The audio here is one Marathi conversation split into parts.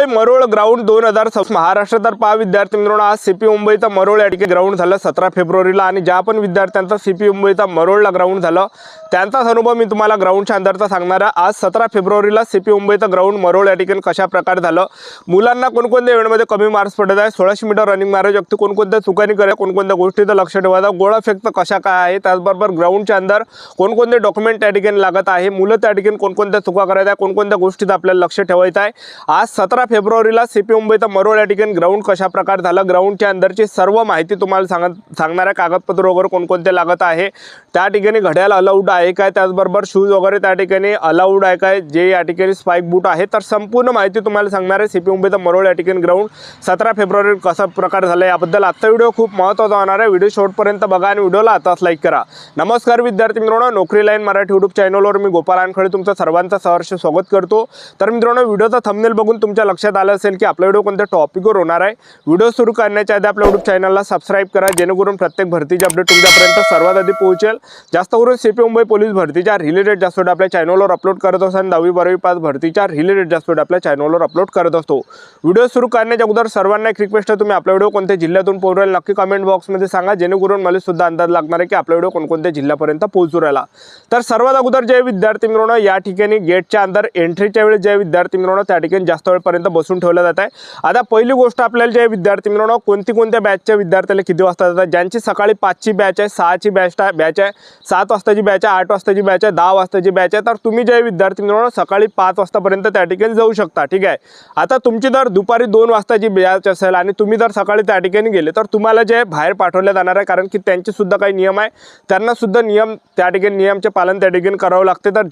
मुंबई मरोळ ग्राउंड 2026 महाराष्ट्र पहा विद्यार्थी मित्रांनो, आज सीपी मुंबईचा मरोळ या ठिकाणी ग्राउंड झालं 17 फेब्रुवारीला। आणि ज्या पण विद्यार्थ्यांचा सीपी मुंबईचा मरोळला ग्राउंड झालं त्यांचाच अनुभव मी तुम्हाला ग्राउंडच्या अंदरचा सांगणार आहे। आज 17 फेब्रुवारीला सीपी मुंबईचा ग्राउंड मरोळ या ठिकाणी कशा प्रकारे झालं, मुलांना कोणकोणत्या इव्हेंटमध्ये कमी मार्क्स पडत आहे, 1600 मीटर रनिंग मारायची व्यक्ती कोणकोणत्या चुकांनी करे, कोणकोणत्या गोष्टीचं लक्ष ठेवायचं, गोळा फेकतं कशा काय आहे, त्याचबरोबर ग्राउंडच्या अंदर कोणकोणते डॉक्युमेंट त्या ठिकाणी लागत आहे, मुलं त्या ठिकाणी कोणकोणत्या चुका करायच्या, कोणकोणत्या गोष्टीचं आपल्याला लक्ष ठेवायचं आहे। आज 17 फेब्रुवारीला सीपी मुंबईचा मरोळ या ठिकाणी ग्राउंड कशा प्रकारे झालं, ग्राउंडच्या अंदरची सर्व माहिती तुम्हाला सांगणार आहे। कागदपत्र वगैरे कोणकोणते लागत आहे, त्या ठिकाणी घड्याळ अलाउड आहे काय, त्याचबरोबर शूज वगैरे त्या ठिकाणी अलाउड आहे काय, जे या ठिकाणी स्पाइक बूट आहे, तर संपूर्ण माहिती तुम्हाला सांगणार आहे। सीपी मुंबईचा मरोळ या ठिकाणी ग्राउंड 17 फेब्रुवारी कसा प्रकार झाला याबद्दल आजचा व्हिडिओ खूप महत्त्वाचा होणार आहे। व्हिडिओ शेवटपर्यंत बघा आणि व्हिडिओला आताच लाईक करा। नमस्कार विद्यार्थी मित्रांनो, नोकरी लाईन मराठी यूट्यूब चॅनलवर मी गोपाल आणखळे तुमचं सर्वांचं सहर्ष स्वागत करतो। तर मित्रांनो, व्हिडिओचा थंबनेल बघून तुमच्या लक्षात आलं असेल की आपला व्हिडिओ कोणत्या टॉपिकवर होणार आहे। व्हिडिओ सुरू करण्याच्या आधी आपल्या यूट्यूब चॅनलला सबस्क्राइब करा, जेणेकरून प्रत्येक भरतीची अपडेट तुमच्यापर्यंत सर्वात आधी पोहोचेल। जास्त करून सीपी मुंबई पोलीस भरतीच्या रिलेटेड जास्त व्हिडिओ आपल्या चॅनलवर अपलोड करत असतो आणि 10वी 12वी पास भरतीच्या रिलेटेड जास्त व्हिडिओ आपल्या चॅनलवर अपलोड करत असतो। व्हिडिओ सुरू करण्याच्या अगोदर सर्वांना एक रिक्वेस्ट आहे, तुम्ही आपला व्हिडिओ कोणत्या जिल्ह्यातून पोहोचू राहिला नक्की कमेंट बॉक्समध्ये सांगा, जेणेकरून मला सुद्धा अंदाज लागणार आहे की आपला व्हिडिओ कोणकोणत्या जिल्ह्यापर्यंत पोहोचू राहिला। तर सर्वात अगोदर जे विद्यार्थी मित्रांनो या ठिकाणी गेटच्या अंदर एंट्रीच्या वेळेस जे विद्यार्थी मित्रांनो त्या ठिकाणी जास्त वेळपर्यंत बसून ठेवलं जात आहे। आता पहिली गोष्ट आपल्याला जे विद्यार्थी मित्रांनो कोणत्या बॅचच्या विद्यार्थ्याला किती वाजता जातात, ज्यांची सकाळी 5ची बॅच आहे, 6ची बॅच आहे, 7 वाजताची बॅच आहे, 8 वाजताची बॅच आहे, 10 वाजताची बॅच आहे, तर तुम्ही जे विद्यार्थी मित्रांनो सकाळी 5 वाजतापर्यंत त्या ठिकाणी जाऊ शकता। ठीक आहे। आता तुमची जर दुपारी 2 वाजताची बॅच असेल आणि तुम्ही जर सकाळी त्या ठिकाणी गेले तर तुम्हाला जे बाहेर पाठवले जाणार आहे, कारण की त्यांचे सुद्धा काही नियम आहे, त्यांना सुद्धा नियम त्या ठिकाणी नियमचे पालन त्या ठिकाणी करावं लागते। तर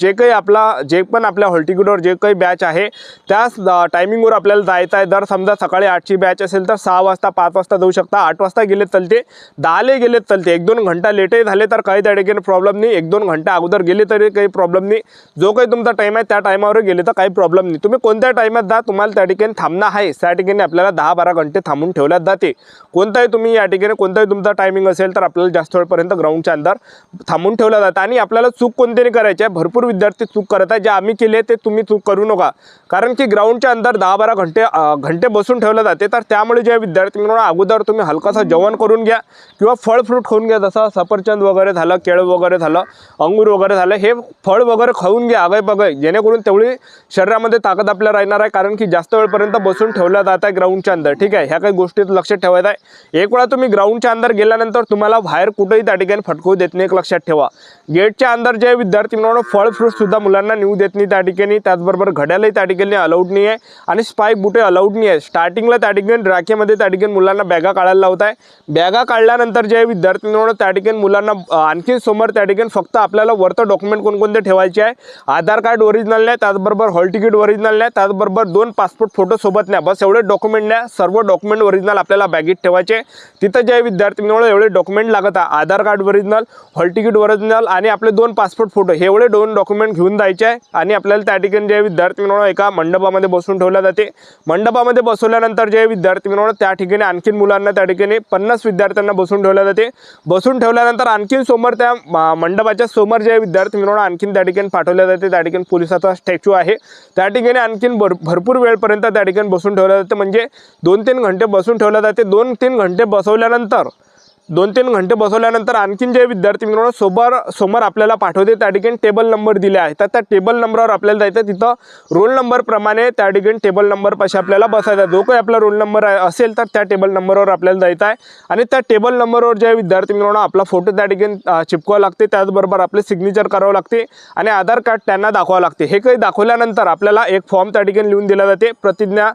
जे पण आपल्या हॉल तिकीटवर जे काही बॅच आहे त्याच टायमिंगवर आपल्याला जायचं आहे। जर समजा सकाळी 8ची बॅच असेल तर 6 वाजता 5 वाजता जाऊ शकता, 8 वाजता गेले चालते, 10ला गेले चालते, 1-2 घंटा लेटही झाले तर काही त्या ठिकाणी प्रॉब्लेम नाही, 1-2 घंटा अगोदर गेले तरी काही प्रॉब्लेम नाही, जो काही तुमचा टाईम आहे त्या टायमावर गेले तर काही प्रॉब्लेम नाही। तुम्ही कोणत्या टायमात जा, तुम्हाला त्या ठिकाणी थांबणं आहे, त्या ठिकाणी आपल्याला 10-12 घंटे थांबून ठेवल्यात जाते। कोणताही तुम्ही या ठिकाणी कोणताही तुमचा टायमिंग असेल तर आपल्याला जास्त वेळपर्यंत ग्राउंडच्या अंदर थांबून ठेवलं जातं। आणि आपल्याला चूक कोणती नाही करायची आहे, भरपूर विद्यार्थी चूक करत आहे, जे आम्ही केले ते तुम्ही चूक करू नका, कारण की ग्राउंडच्या अंदर 10-12 घंटे बसून ठेवलं जाते। तर त्यामुळे जे विद्यार्थी मित्रांनो अगोदर तुम्ही हलकासा जेवण करून घ्या किंवा फळ फ्रूट खाऊन घ्या, जसं सफरचंद वगैरे झालं, केळं वगैरे झालं, अंगूर वगैरे झालं, हे फळ वगैरे खाऊन घ्या आगाय बगाय, जेणेकरून तेवढी शरीरामध्ये ताकद आपल्याला राहणार आहे, कारण की जास्त वेळपर्यंत बसून ठेवलं जात आहे ग्राउंडच्या अंदर। ठीक आहे, ह्या काही गोष्टीत लक्षात ठेवायचं आहे। एक वेळा तुम्ही ग्राउंडच्या अंदर गेल्यानंतर तुम्हाला बाहेर कुठेही त्या ठिकाणी फटकवू देत नाही, एक लक्षात ठेवा। गेटच्या अंदर जे विद्यार्थी मित्रांनो फळ फ्रूट सुद्धा मुलांना नेऊ देत नाही त्या ठिकाणी, त्याचबरोबर घड्याळही त्या ठिकाणी अलाउड नाही आहे आणि स्पाइक बुटे अलाउड नाही आहे। स्टार्टिंगला त्या ठिकाणी राखेमध्ये त्या ठिकाणी मुलांना बॅगा काढायला लावत आहे। बॅगा काढल्यानंतर जे विद्यार्थी मित्रांनो त्या ठिकाणी मुलांना आणखी समोर त्या ठिकाणी फक्त आपल्याला वरतं डॉक्युमेंट कोणकोणते ठेवायचे आहे, आधार कार्ड ओरिजिनल नाही, त्याचबरोबर हॉल तिकीट ओरिजिनल नाही, त्याचबरोबर 2 पासपोर्ट फोटो सोबत नाही, बस एवढे डॉक्युमेंट नाही, सर्व डॉक्युमेंट ओरिजिनल आपल्याला बॅगेत ठेवायचे। तिथं जे विद्यार्थी मित्रांनो एवढे डॉक्युमेंट लागत आहे, Aadhaar card original, hall ticket original आणि आपले 2 पासपोर्ट फोटो, हे एवढे 2 डॉक्युमेंट घेऊन जायचे आहे। आणि आपल्याला त्या ठिकाणी जे विद्यार्थी मित्रांनो एका मंडपामध्ये बसून ठेवल्या जाते। मंडपामध्ये बसवल्यानंतर जे विद्यार्थी मित्रांनो त्या ठिकाणी आणखीन मुलांना त्या ठिकाणी 50 विद्यार्थ्यांना बसून ठेवल्या जाते। बसून ठेवल्यानंतर आणखीन समोर त्या मंडपाच्या समोर जे विद्यार्थी मित्रांनो आणखीन त्या ठिकाणी पाठवल्या जाते, त्या ठिकाणी पोलिसाचा स्टॅच्यू आहे, त्या ठिकाणी आणखीन भरपूर वेळपर्यंत त्या ठिकाणी बसून ठेवल्या जाते, म्हणजे 2-3 घंटे बसून ठेवल्या जाते। 2-3 घंटे बसवल्यानंतर आणखीन जे विद्यार्थी मित्रांनो समोर आपल्याला पाठवते, त्या ठिकाणी टेबल नंबर दिले आहे, तर त्या टेबल नंबरवर आपल्याला जायचं, तिथं रोल नंबर प्रमाणे त्या ठिकाणी टेबल नंबर पाशी आपल्याला बसायचा, जो काही आपला रोल नंबर असेल तर त्या टेबल नंबरवर आपल्याला जायचं आहे। आणि त्या टेबल नंबरवर जे विद्यार्थी मित्रांनो आपला फोटो त्या ठिकाणी चिपकावं लागते, त्याचबरोबर आपले सिग्नेचर करावं लागते आणि आधार कार्ड त्यांना दाखवावं लागते। हे काही दाखवल्यानंतर आपल्याला एक फॉर्म त्या ठिकाणी लिहून दिला जाते, प्रतिज्ञा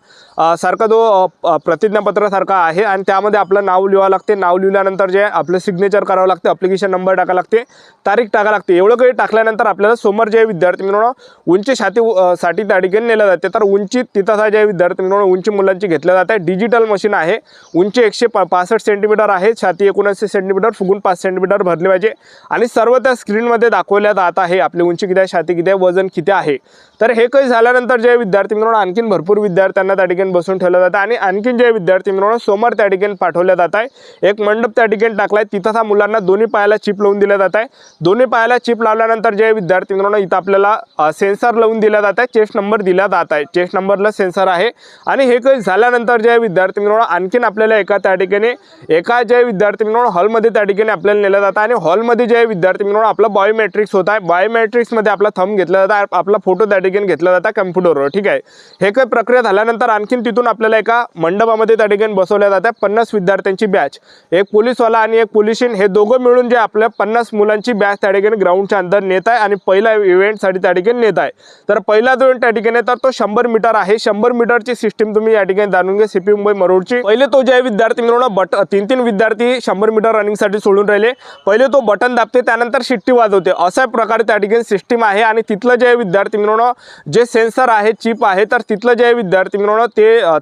सारखा जो प्रतिज्ञापत्र सारखा आहे, आणि त्यामध्ये आपलं नाव लिहावं लागते। नाव लिहिल्यानंतर जे आपलं सिग्नेचर करावं लागते, ॲप्लिकेशन नंबर टाकावं लागते, तारीख टाकावं लागते। एवढं काही टाकल्यानंतर आपल्याला समोर जे विद्यार्थी मित्रांनो उंची साठी त्या ठिकाणी नेलं जाते। तर उंची तिथं जे विद्यार्थी मित्रांनो उंची मुलांची घेतल्या जाते, डिजिटल मशीन आहे, उंची 165 सेंटीमीटर आहे, छाती 79 सेंटीमीटर, फुगून 5 सेंटीमीटर भरले पाहिजे आणि सर्व त्या स्क्रीनमध्ये दाखवल्या जात आहे आपली उंची किती आहे, छाती किती आहे, वजन किती आहे। तर हे काही झाल्यानंतर जे विद्यार्थी मित्रांनो आणखीन भरपूर विद्यार्थ्यांना त्या ठिकाणी बसून ठेवलं जातं आणि आणखीन जे विद्यार्थी मित्रांनो समोर त्या ठिकाणी पाठवल्या जात आहे, एक मंडप त्या ठिकाणी टाकलाय तिथं हा मुलांना दोन्ही पायाला चिप लावून दिला जात आहे। दोन्ही पायाला चिप लावल्यानंतर जे विद्यार्थी मित्रांनो इथं आपल्याला सेन्सर लावून दिला जात आहे, चेस्ट नंबर दिला जात आहे, चेस्ट नंबरला सेन्सर आहे। आणि हे काही झाल्यानंतर जे विद्यार्थी मित्रांनो आणखीन आपल्याला एका जे विद्यार्थी मित्रांनो हॉलमध्ये त्या ठिकाणी आपल्याला नेलं जातं आणि हॉलमध्ये जे विद्यार्थी मित्रांनो आपलं बायोमेट्रिक्स होत आहे, बायोमेट्रिक्समध्ये आपला थंब घेतला जाता, आपला फोटो त्या ठिकाणी घेतला जाता कम्प्युटरवर। ठीक आहे, हे काही प्रक्रिया झाल्यानंतर आणखीन तिथून आपल्याला एका मंडपामध्ये त्या ठिकाणी बसवल्या जातात 50 विद्यार्थ्यांची बॅच, एक पोलीसवाला आणि एक पोलिसीन, हे दोघं मिळून जे आपल्या 50 मुलांची बॅच त्या ठिकाणी ग्राउंडच्या अंदर नेत आहे आणि पहिल्या इव्हेंटसाठी त्या ठिकाणी नेत आहे। तर पहिला जो इव्हेंट त्या ठिकाणी तर तो 100 मीटर आहे। 100 मीटरची सिस्टीम तुम्ही या ठिकाणी जाणून घ्या सीपी मुंबई मरोडची। पहिले तो जे विद्यार्थी मित्रांनो 3 विद्यार्थी 100 मीटर रनिंगसाठी सोडून राहिले, पहिले तो बटन दाबते त्यानंतर शिट्टी वाजवते, अशा प्रकारे त्या ठिकाणी सिस्टीम आहे। आणि तिथलं जे विद्यार्थी मित्रांनो जे सेन्सर आहे, चिप आहे, तर तिथलं जे विद्यार्थी मित्रांनो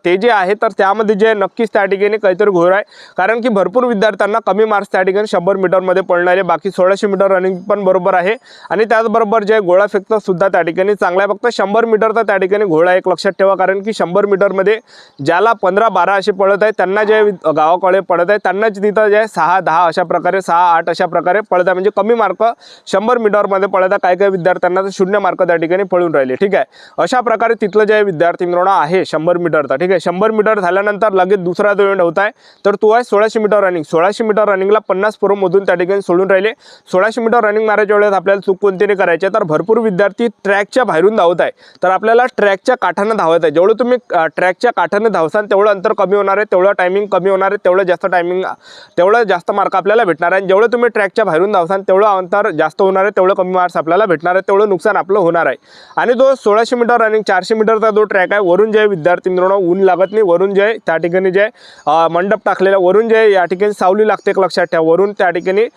ते जे आहे तर त्यामध्ये जे नक्कीच त्या ठिकाणी काहीतरी घोर आहे, कारण की भरपूर विद्यार्थ्यांना कमी मार्क्स त्या ठिकाणी 100 मीटरमध्ये पडणारे, बाकी 1600 मीटर रनिंग पण बरोबर आहे आणि त्याचबरोबर जे गोळा फेकतं सुद्धा त्या ठिकाणी चांगला आहे। फक्त 100 मीटरचा त्या ठिकाणी घोळा एक लक्षात ठेवा, कारण की 100 मीटरमध्ये ज्याला 15-12 असे पडत आहे त्यांना जे गावाकडे पडत आहे त्यांनाच तिथं जे 6-10 अशा प्रकारे 6-8 अशा प्रकारे पडत आहे, म्हणजे कमी मार्क 100 मीटरमध्ये पडत आहे। काही विद्यार्थ्यांना 0 मार्क त्या ठिकाणी पडून राहिले। ठीक आहे, अशा प्रकारे तिथलं जे विद्यार्थी मित्रांनो आहे 100 मीटरचा। ठीक आहे, 100 मीटर झाल्यानंतर लगेच दुसरा जो इव्हेंट होत आहे तर तो आहे 1600 मीटर रनिंग। 1600 मीटर रनिंगला 50 पोरमधून त्या ठिकाणी सोडून राहिले। 1600 मीटर रनिंग मारायच्या वेळेस आपल्याला चूक कोणती नाही करायची, तर भरपूर विद्यार्थी ट्रॅकच्या बाहेरून धावत आहे, तर आपल्याला ट्रॅकच्या काठानं धावत आहे। जेवढं तुम्ही ट्रॅकच्या काठानं धावसाल तेवढं अंतर कमी होणार आहे, तेवढं टायमिंग कमी होणार आहे, तेवढं जास्त मार्क आपल्याला भेटणार आहे। जेवढं तुम्ही ट्रॅकच्या बाहेरून धावसाल तेवढं अंतर जास्त होणार आहे, तेवढं कमी मार्क्स आपल्याला भेटणार आहे, तेवढं नुकसान आपलं होणार आहे। आणि जो 1600 मीटर रनिंग 400 मीटरचा जो ट्रॅक आहे, वरून जे विद्यार्थी मित्रांनो ऊन लागत नाही, वरून जे त्या ठिकाणी जे मंडप टाकलेला, वरून जे या ठिकाणी सावली लागते एक लक्षात ठेवा, वरून त्या ठिकाणी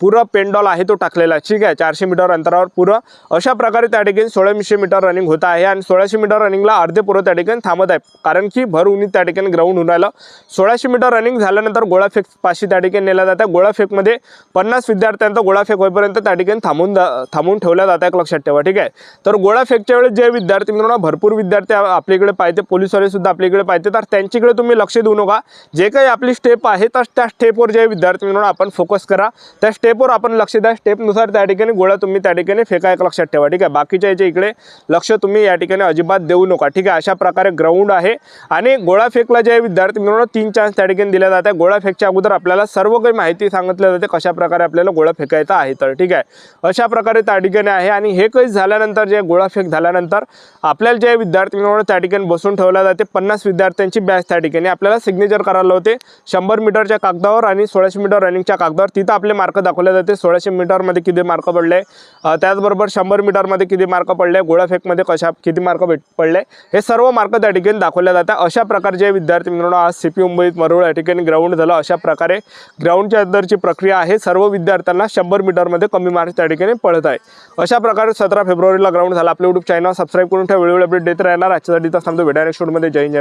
पुरा पेंडॉल आहे तो टाकलेला। ठीक आहे, 400 मीटर अंतरावर पुरं अशा प्रकारे त्या ठिकाणी 1600 मीटर रनिंग होत आहे आणि 1600 मीटर रनिंगला अर्धे पोरं त्या ठिकाणी थांबत आहे, कारण की भर उन्हीत त्या ठिकाणी ग्राउंड होऊन राहिलं। 1600 मीटर रनिंग झाल्यानंतर गोळाफेक पाशी त्या ठिकाणी नेला जातं। गोळाफेकमध्ये 50 विद्यार्थ्यांचा गोळाफेक होईपर्यंत त्या ठिकाणी थांबून ठेवल्या जातं एक लक्षात ठेवा। ठीक आहे, तर गोळाफेकच्या वेळेस जे विद्यार्थी मित्रांनो भरपूर विद्यार्थी आपल्याकडे पाहिजे, पोलीसवाले सुद्धा आपल्याकडे पाहिजे, तर त्यांच्याकडे तुम्ही लक्ष देऊ नका। जे काही आपली स्टेप आहे तर त्या स्टेपवर जे विद्यार्थी मित्रांनो आपण फोकस करा, त्या स्टेपवर आपण लक्ष द्या, स्टेपनुसार त्या ठिकाणी गोळा तुम्ही त्या ठिकाणी फेका एक लक्षात ठेवा। ठीक आहे, बाकीच्या याच्या इकडे लक्ष तुम्ही या ठिकाणी अजिबात देऊ नका। ठीक आहे, अशा प्रकारे ग्राउंड आहे आणि गोळाफेकला जे विद्यार्थी मित्रांनो 3 चान्स त्या ठिकाणी दिले जातात। गोळाफेकच्या अगोदर आपल्याला सर्व काही माहिती सांगितली जाते कशा प्रकारे आपल्याला गोळा फेकायचा आहे। तर ठीक आहे, अशा प्रकारे त्या ठिकाणी आहे आणि हे काही झाल्यानंतर जे गोळाफेक झाल्यानंतर आपल्याला जे विद्यार्थी मित्रांनो त्या ठिकाणी बसून ठेवला जाते। 50 विद्यार्थ्यांची बॅच त्या ठिकाणी आपल्याला सिग्नेचर करायला होते 100 मीटरच्या कागदावर आणि 1600 मीटर रनिंगच्या कागदावर, तिथं आपले मार्क दाखवले जाते। 1600 मीटरमध्ये किती मार्क पडले, त्याचबरोबर 100 मीटरमध्ये किती मार्क पडले, गोळाफेकमध्ये किती मार्क पडले, हे सर्व मार्क त्या ठिकाणी दाखवले जातात। अशा प्रकारचे विद्यार्थी मित्रांनो आज सीपी मुंबईत मरोळ या ठिकाणी ग्राउंड झालं। अशा प्रकारे ग्राउंडच्या अंदरची प्रक्रिया आहे, सर्व विद्यार्थ्यांना 100 मीटरमध्ये कमी मार्क्स त्या ठिकाणी पडत आहे। अशा प्रकारे 17 फेब्रुवारीला ग्राउंड झाला। आपल्या यूट्यूब चॅनल सबस्क्राईब करून ठेवा, वेळोवेळी अपडेट देत राहणार। आजच्यासाठी थांबतो, भेटूया नेक्स्ट व्हिडिओमध्ये। जय हिंद, जय भारत।